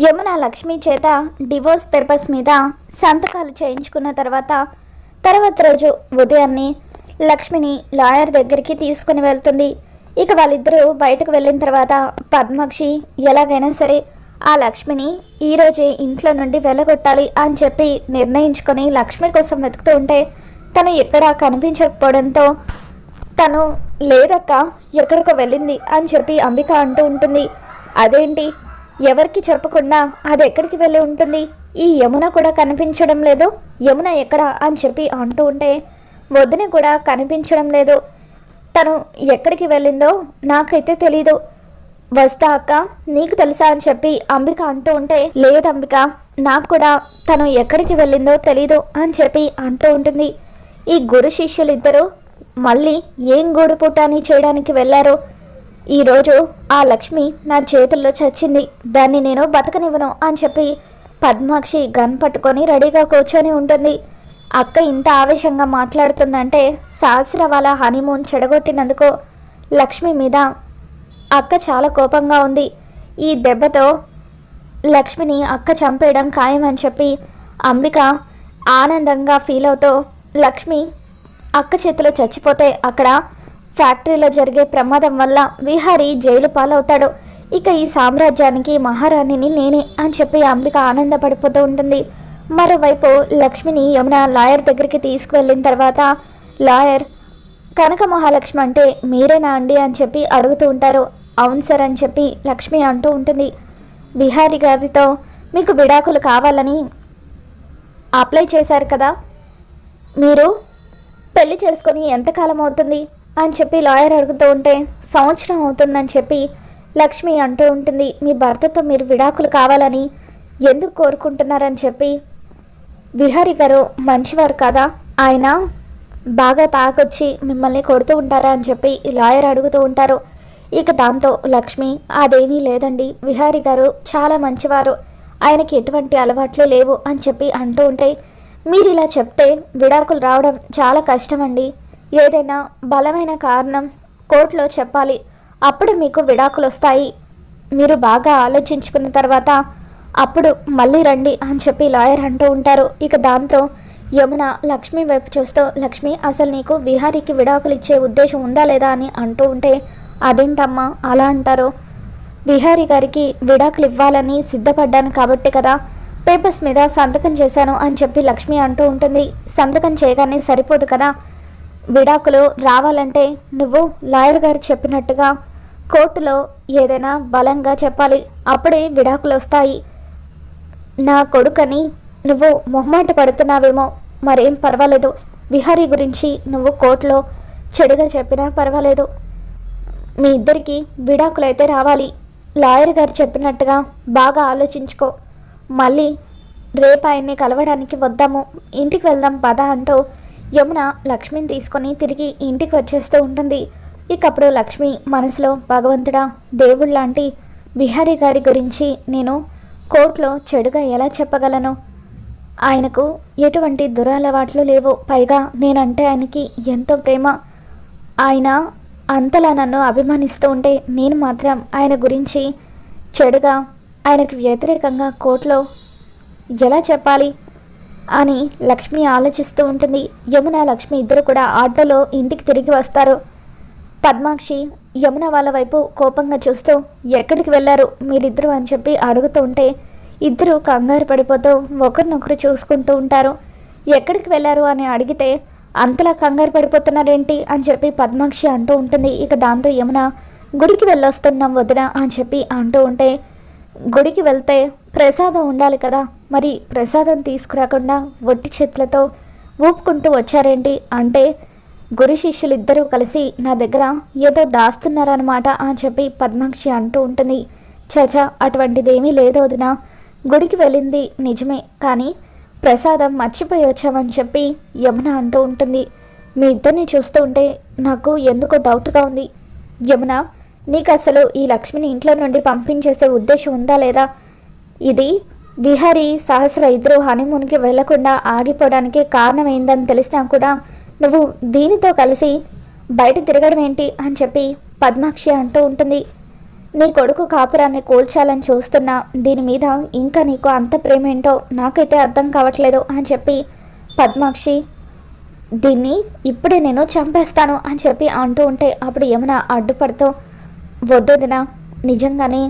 యమున లక్ష్మి చేత divorce papers మీద సంతకాలు చేయించుకున్న తర్వాత రోజు ఉదయాన్నే లక్ష్మిని లాయర్ దగ్గరికి తీసుకుని వెళ్తుంది. ఇక వాళ్ళిద్దరూ బయటకు వెళ్ళిన తర్వాత పద్మాక్షి ఎలాగైనా సరే ఆ లక్ష్మిని ఈరోజే ఇంట్లో నుండి వెళ్ళగొట్టాలి అని చెప్పి నిర్ణయించుకొని లక్ష్మి కోసం వెతుకుతూ ఉంటే తను ఎక్కడా కనిపించకపోవడంతో తను లేదక్క ఎక్కడికో వెళ్ళింది అని చెప్పి అంబిక అంటూ ఉంటుంది. అదేంటి, ఎవరికి చెప్పకుండా అది ఎక్కడికి వెళ్ళి ఉంటుంది? ఈ యమున కూడా కనిపించడం లేదు, యమున ఎక్కడ అని చెప్పి అంటూ ఉంటే వదిన కూడా కనిపించడం లేదు, తను ఎక్కడికి వెళ్ళిందో నాకైతే తెలీదు, వస్తా అక్క నీకు తెలుసా అని చెప్పి అంబిక అంటూ ఉంటే లేదు అంబిక, నాకు కూడా తను ఎక్కడికి వెళ్ళిందో తెలీదు అని చెప్పి అంటూ ఉంటుంది. ఈ గురు శిష్యులు ఇద్దరు మళ్ళీ ఏం గూడుపుటాని చేయడానికి వెళ్ళారో, ఈరోజు ఆ లక్ష్మి నా చేతుల్లో చచ్చింది, దాన్ని నేను బతకనివ్వను అని చెప్పి పద్మాక్షి గన్ పట్టుకొని రెడీగా కూర్చొని ఉంటుంది. అక్క ఇంత ఆవేశంగా మాట్లాడుతుందంటే సహస్ర వాళ్ళ హనీమూన్ చెడగొట్టినందుకు లక్ష్మి మీద అక్క చాలా కోపంగా ఉంది. ఈ దెబ్బతో లక్ష్మిని అక్క చంపేయడం ఖాయమని చెప్పి అంబిక ఆనందంగా ఫీల్ అవుతూ లక్ష్మి అక్క చేతిలో చచ్చిపోతే అక్కడ ఫ్యాక్టరీలో జరిగే ప్రమాదం వల్ల విహారీ జైలు పాలవుతాడు, ఇక ఈ సామ్రాజ్యానికి మహారాణిని నేనే అని చెప్పి అంబిక ఆనందపడిపోతూ ఉంటుంది. మరోవైపు లక్ష్మిని యమున లాయర్ దగ్గరికి తీసుకువెళ్ళిన తర్వాత లాయర్ కనక మహాలక్ష్మి అంటే మీరేనా అండి అని చెప్పి అడుగుతూ ఉంటారు. అవును సార్ అని చెప్పి లక్ష్మి అంటూ ఉంటుంది. విహారీ గారితో మీకు విడాకులు కావాలని అప్లై చేశారు కదా, మీరు పెళ్లి చేసుకొని ఎంతకాలం అవుతుంది అని చెప్పి లాయర్ అడుగుతూ ఉంటే సంవత్సరం అవుతుందని చెప్పి లక్ష్మి అంటూ ఉంటుంది. మీ భర్తతో మీరు విడాకులు కావాలని ఎందుకు కోరుకుంటున్నారని చెప్పి విహారీ గారు మంచివారు కదా, ఆయన బాగా తాగొచ్చి మిమ్మల్ని కొడుతూ ఉంటారా అని చెప్పి లాయర్ అడుగుతూ ఉంటారు. ఇక దాంతో లక్ష్మి అదేమీ లేదండి, విహారీ గారు చాలా మంచివారు, ఆయనకి ఎటువంటి అలవాట్లు లేవు అని చెప్పి అంటూ ఉంటే మీరు ఇలా చెప్తే విడాకులు రావడం చాలా కష్టమండి, ఏదైనా బలమైన కారణం కోర్టులో చెప్పాలి, అప్పుడు మీకు విడాకులు వస్తాయి, మీరు బాగా ఆలోచించుకున్న తర్వాత అప్పుడు మళ్ళీ రండి అని చెప్పి లాయర్ అంటూ ఉంటారు. ఇక దాంతో యమున లక్ష్మి వైపు చూస్తూ లక్ష్మి అసలు నీకు విహారీకి విడాకులు ఇచ్చే ఉద్దేశం ఉందా లేదా అని అంటూ ఉంటే అదేంటమ్మా అలా అంటారు, విహారీ గారికి విడాకులు ఇవ్వాలని సిద్ధపడ్డాను కాబట్టి కదా పేపర్స్ మీద సంతకం చేశాను అని చెప్పి లక్ష్మి అంటూ ఉంటుంది. సంతకం చేయగానే సరిపోదు కదా, విడాకులు రావాలంటే నువ్వు లాయర్ గారు చెప్పినట్టుగా కోర్టులో ఏదైనా బలంగా చెప్పాలి, అప్పుడే విడాకులు వస్తాయి. నా కొడుకని నువ్వు మొహమాట పడుతున్నావేమో, మరేం పర్వాలేదు, విహారీ గురించి నువ్వు కోర్టులో చెడుగా చెప్పినా పర్వాలేదు, మీ ఇద్దరికి విడాకులైతే రావాలి, లాయర్ గారు చెప్పినట్టుగా బాగా ఆలోచించుకో, మళ్ళీ రేపు ఆయన్ని కలవడానికి వద్దాము, ఇంటికి వెళ్దాం పద అంటూ యమున లక్ష్మిని తీసుకొని తిరిగి ఇంటికి వచ్చేస్తూ ఉంటుంది. ఇకప్పుడు లక్ష్మి మనసులో భగవంతుడా, దేవుళ్ళ లాంటి విహారీ గారి గురించి నేను కోర్టులో చెడుగా ఎలా చెప్పగలను, ఆయనకు ఎటువంటి దురలవాట్లు లేవు, పైగా నేనంటే ఆయనకి ఎంతో ప్రేమ, ఆయన అంతలా నన్ను అభిమానిస్తూ ఉంటే నేను మాత్రం ఆయన గురించి చెడుగా ఆయనకు వ్యతిరేకంగా కోర్టులో ఎలా చెప్పాలి అని లక్ష్మి ఆలోచిస్తూ ఉంటుంది. యమున లక్ష్మి ఇద్దరు కూడా ఆటోలో ఇంటికి తిరిగి వస్తారు. పద్మాక్షి యమున వాళ్ళ వైపు కోపంగా చూస్తూ ఎక్కడికి వెళ్ళారు మీరిద్దరు అని చెప్పి అడుగుతూ ఉంటే ఇద్దరు కంగారు పడిపోతూ ఒకరినొకరు చూసుకుంటూ ఉంటారు. ఎక్కడికి వెళ్ళారు అని అడిగితే అంతలా కంగారు పడిపోతున్నారేంటి అని చెప్పి పద్మాక్షి అంటూ ఉంటుంది. ఇక దాంతో యమున గుడికి వెళ్ళొస్తున్నాం వదిన అని చెప్పి అంటూ ఉంటే గుడికి వెళ్తే ప్రసాదం ఉండాలి కదా, మరి ప్రసాదం తీసుకురాకుండా ఒట్టి చేతులతో ఊపుకుంటూ వచ్చారేంటి అంటే గురు శిష్యులు ఇద్దరూ కలిసి నా దగ్గర ఏదో దాస్తున్నారనమాట అని చెప్పి పద్మాక్షి అంటూ ఉంటుంది. చచా అటువంటిదేమీ లేదు వదిన, గుడికి వెళ్ళింది నిజమే, కానీ ప్రసాదం మర్చిపోయి వచ్చామని చెప్పి యమున అంటూ ఉంటుంది. మీ ఇద్దరిని చూస్తూ ఉంటే నాకు ఎందుకో డౌట్గా ఉంది. యమున, నీకు అసలు ఈ లక్ష్మిని ఇంట్లో నుండి పంపించేసే ఉద్దేశం ఉందా లేదా? ఇది విహారీ సహస్ర ఇద్దరు హనీమూన్కి వెళ్లకుండా ఆగిపోవడానికి కారణమైందని తెలిసినా కూడా నువ్వు దీనితో కలిసి బయట తిరగడం ఏంటి అని చెప్పి పద్మాక్షి అంటూ ఉంటుంది. నీ కొడుకు కాపురాన్ని కూల్చాలని చూస్తున్నా దీని మీద ఇంకా నీకు అంత ప్రేమ ఏంటో నాకైతే అర్థం కావట్లేదు అని చెప్పి పద్మాక్షి దీన్ని ఇప్పుడే నేను చంపేస్తాను అని చెప్పి అంటూ ఉంటే అప్పుడు యమున అడ్డుపడుతూ వద్దొదిన, నిజంగానే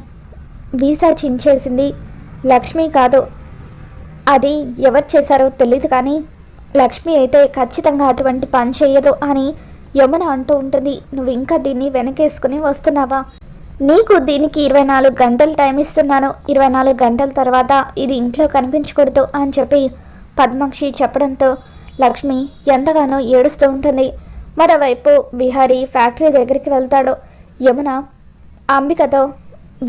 వీసా చించేసింది లక్ష్మి కాదు, అది ఎవరు చేశారో తెలియదు కానీ లక్ష్మి అయితే ఖచ్చితంగా అటువంటి పని చెయ్యదు అని యమున అంటూ ఉంటుంది. నువ్వు ఇంకా దీన్ని వెనకేసుకుని వస్తున్నావా? నీకు దీనికి 24 గంటలు టైం ఇస్తున్నాను, 24 గంటల తర్వాత ఇది ఇంట్లో కనిపించకూడదు అని చెప్పి పద్మాక్షి చెప్పడంతో లక్ష్మి ఎంతగానో ఏడుస్తూ ఉంటుంది. మరోవైపు విహారీ ఫ్యాక్టరీ దగ్గరికి వెళ్తాడు. యమున అంబికతో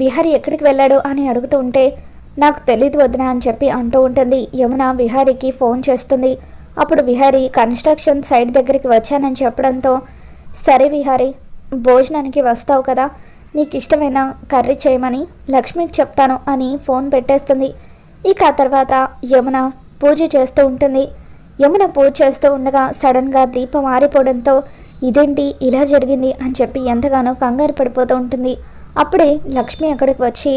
విహారీ ఎక్కడికి వెళ్ళాడు అని అడుగుతూ ఉంటే నాకు తెలీదు వదిన అని చెప్పి అంటూ ఉంటుంది. యమున విహారీకి ఫోన్ చేస్తుంది. అప్పుడు విహారీ కన్స్ట్రక్షన్ సైట్ దగ్గరికి వచ్చానని చెప్పడంతో సరే విహారీ, భోజనానికి వస్తావు కదా, నీకు ఇష్టమైన కర్రీ చేయమని లక్ష్మికి చెప్తాను అని ఫోన్ పెట్టేస్తుంది. ఇక ఆ తర్వాత యమున పూజ చేస్తూ ఉంటుంది. యమున పూజ చేస్తూ ఉండగా సడన్గా దీపం ఆరిపోవడంతో ఇదేంటి ఇలా జరిగింది అని చెప్పి ఎంతగానో కంగారు పడిపోతూ ఉంటుంది. అప్పుడే లక్ష్మి అక్కడికి వచ్చి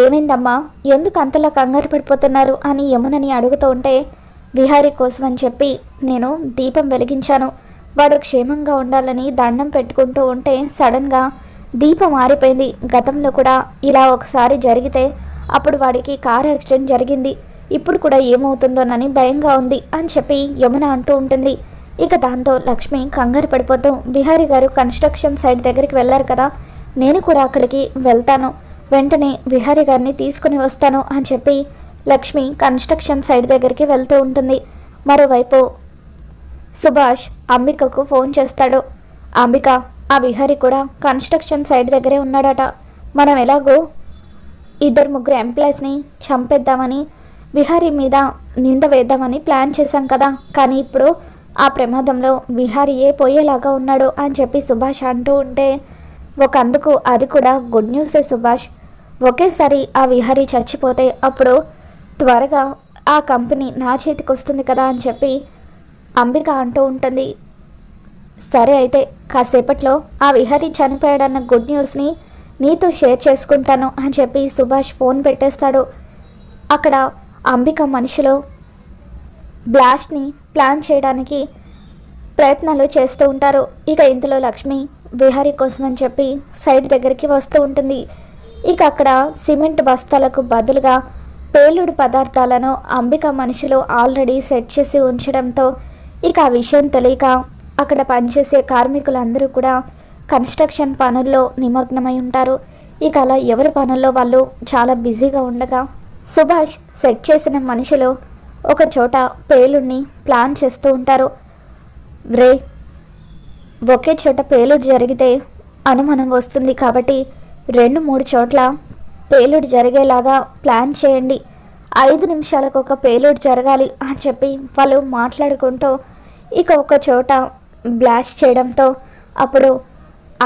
ఏమైందమ్మా, ఎందుకు అంతలా కంగారు పడిపోతున్నారు అని యమునని అడుగుతూ ఉంటే విహారీ కోసం అని చెప్పి నేను దీపం వెలిగించాను, వాడు క్షేమంగా ఉండాలని దండం పెట్టుకుంటూ ఉంటే సడన్గా దీపం ఆరిపోయింది. గతంలో కూడా ఇలా ఒకసారి జరిగితే అప్పుడు వాడికి కార్ యాక్సిడెంట్ జరిగింది, ఇప్పుడు కూడా ఏమవుతుందోనని భయంగా ఉంది అని చెప్పి యమున అంటూ ఉంటుంది. ఇక దాంతో లక్ష్మి కంగారు పడిపోతూ విహారీ గారు కన్స్ట్రక్షన్ సైట్ దగ్గరికి వెళ్ళారు కదా, నేను కూడా అక్కడికి వెళ్తాను, వెంటనే విహారీ గారిని తీసుకుని వస్తాను అని చెప్పి లక్ష్మి కన్స్ట్రక్షన్ సైట్ దగ్గరికి వెళ్తూ ఉంటుంది. మరోవైపు సుభాష్ అంబికకు ఫోన్ చేస్తాడు. అంబిక, ఆ విహారీ కూడా కన్స్ట్రక్షన్ సైట్ దగ్గరే ఉన్నాడట, మనం ఎలాగో 2-3 ఎంప్లాయీస్ని చంపేద్దామని విహారీ మీద నింద వేద్దామని ప్లాన్ చేశాం కదా, కానీ ఇప్పుడు ఆ ప్రమాదంలో విహారీయే పోయేలాగా ఉన్నాడు అని చెప్పి సుభాష్ అంటూ ఉంటే ఒకందుకు అది కూడా గుడ్ న్యూసే సుభాష్, ఒకేసారి ఆ విహారీ చచ్చిపోతే అప్పుడు త్వరగా ఆ కంపెనీ నా చేతికి వస్తుంది కదా అని చెప్పి అంబిక అంటూ ఉంటుంది. సరే అయితే కాసేపట్లో ఆ విహారీ చనిపోయాడన్న గుడ్ న్యూస్ని నీతో షేర్ చేసుకుంటాను అని చెప్పి సుభాష్ ఫోన్ పెట్టేస్తాడు. అక్కడ అంబిక మనిషిలో బ్లాస్ట్ని ప్లాన్ చేయడానికి ప్రయత్నాలు చేస్తూ ఉంటారు. ఇక ఇంతలో లక్ష్మి విహారీ కోసం అని చెప్పి సైట్ దగ్గరికి వస్తూ ఉంటుంది. ఇక అక్కడ సిమెంట్ బస్తాలకు బదులుగా పేలుడు పదార్థాలను అంబిక మనిషిలో ఆల్రెడీ సెట్ చేసి ఉంచడంతో ఇక ఆ విషయం తెలియక అక్కడ పనిచేసే కార్మికులందరూ కూడా కన్స్ట్రక్షన్ పనుల్లో నిమగ్నమై ఉంటారు. ఇక అలా ఎవరి పనుల్లో వాళ్ళు చాలా బిజీగా ఉండగా సుభాష్ సెట్ చేసిన మనిషిలో ఒక చోట పేలుడిని ప్లాన్ చేస్తూ ఉంటారు. రే, ఒకే చోట పేలుడు జరిగితే అనుమానం వస్తుంది కాబట్టి 2-3 చోట్ల పేలుడు జరిగేలాగా ప్లాన్ చేయండి, 5 నిమిషాలకు ఒక పేలుడు జరగాలి అని చెప్పి వాళ్ళు మాట్లాడుకుంటూ ఇక ఒక చోట బ్లాస్ట్ చేయడంతో అప్పుడు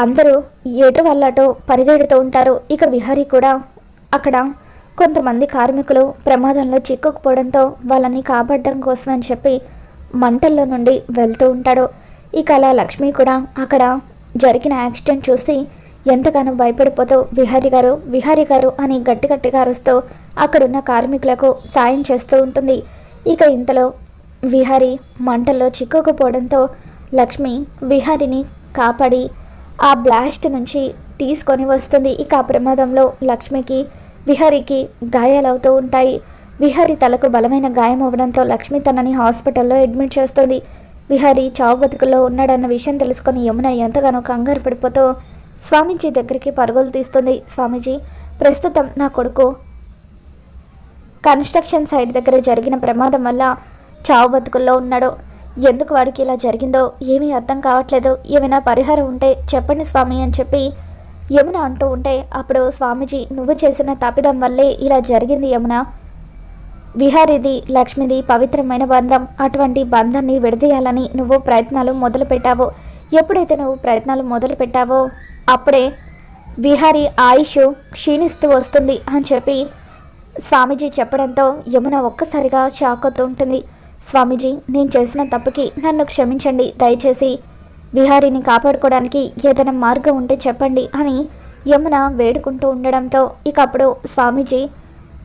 అందరూ ఎటు వాళ్ళటో పరిగెడుతూ ఉంటారు. ఇక విహారీ కూడా అక్కడ కొంతమంది కార్మికులు ప్రమాదంలో చిక్కుకుపోవడంతో వాళ్ళని కాపాడడం కోసం అని చెప్పి మంటల్లో నుండి వెళ్తూ ఉంటాడు. ఇక అలా లక్ష్మి కూడా అక్కడ జరిగిన యాక్సిడెంట్ చూసి ఎంతగానో భయపడిపోతూ విహారీ గారు అని గట్టిగా అరుస్తూ అక్కడున్న కార్మికులకు సాయం చేస్తూ ఉంటుంది. ఇక ఇంతలో విహారీ మంటల్లో చిక్కుకుపోవడంతో లక్ష్మి విహారీని కాపాడి ఆ బ్లాస్ట్ నుంచి తీసుకొని వస్తుంది. ఇక ఆ ప్రమాదంలో లక్ష్మికి విహారీకి గాయాలవుతూ ఉంటాయి. విహారీ తలకు బలమైన గాయం అవ్వడంతో లక్ష్మి తనని హాస్పిటల్లో అడ్మిట్ చేస్తుంది. విహారీ చావు బతుకుల్లో ఉన్నాడన్న విషయం తెలుసుకొని యమున ఎంతగానో కంగారు పడిపోతూ స్వామీజీ దగ్గరికి పరుగులు తీస్తుంది. స్వామీజీ, ప్రస్తుతం నా కొడుకు కన్స్ట్రక్షన్ సైట్ దగ్గర జరిగిన ప్రమాదం వల్ల చావు బతుకుల్లో ఉన్నాడు, ఎందుకు వాడికి ఇలా జరిగిందో ఏమీ అర్థం కావట్లేదు, ఏమైనా పరిహారం ఉంటే చెప్పండి స్వామి అని చెప్పి యమున అంటూ ఉంటే అప్పుడు స్వామీజీ, నువ్వు చేసిన తప్పిదం వల్లే ఇలా జరిగింది యమున, విహారీది లక్ష్మిది పవిత్రమైన బంధం, అటువంటి బంధాన్ని విడదీయాలని నువ్వు ప్రయత్నాలు మొదలుపెట్టావు, ఎప్పుడైతే నువ్వు ప్రయత్నాలు మొదలుపెట్టావో అప్పుడే విహారీ ఆయుష్ క్షీణిస్తూ వస్తుంది అని చెప్పి స్వామీజీ చెప్పడంతో యమున ఒక్కసారిగా షాక్ అవుతూ ఉంటుంది. స్వామీజీ, నేను చేసిన తప్పుకి నన్ను క్షమించండి, దయచేసి విహారీని కాపాడుకోవడానికి ఏదైనా మార్గం ఉంటే చెప్పండి అని యమున వేడుకుంటూ ఉండడంతో ఇక అప్పుడు స్వామీజీ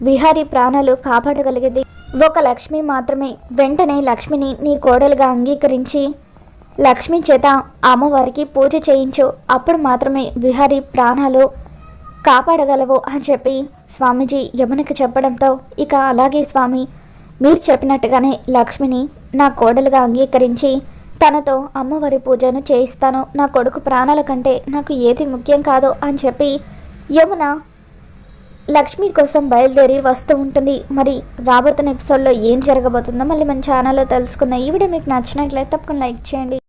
విహారీ ప్రాణాలు కాపాడగలిగింది ఒక లక్ష్మి మాత్రమే. వెంటనే లక్ష్మిని నీ కోడలుగా అంగీకరించి లక్ష్మి చేత అమ్మవారికి పూజ చేయించు, అప్పుడు మాత్రమే విహారీ ప్రాణాలు కాపాడగలవు అని చెప్పి స్వామీజీ యమునకి చెప్పడంతో ఇక అలాగే స్వామి, మీరు చెప్పినట్టుగానే లక్ష్మిని నా కోడలుగా అంగీకరించి తనతో అమ్మవారి పూజను చేయిస్తాను. నా కొడుకు ప్రాణాల కంటే నాకు ఏది ముఖ్యం కాదు అని చెప్పి యమున లక్ష్మి కోసం బయలుదేరి వస్తూ ఉంటుంది. మరి రాబోతున్న ఎపిసోడ్లో ఏం జరగబోతుందో మళ్ళీ మన ఛానల్లో తెలుసుకుందాం. ఈ వీడియో మీకు నచ్చినట్లయితే తప్పకుండా లైక్ చేయండి.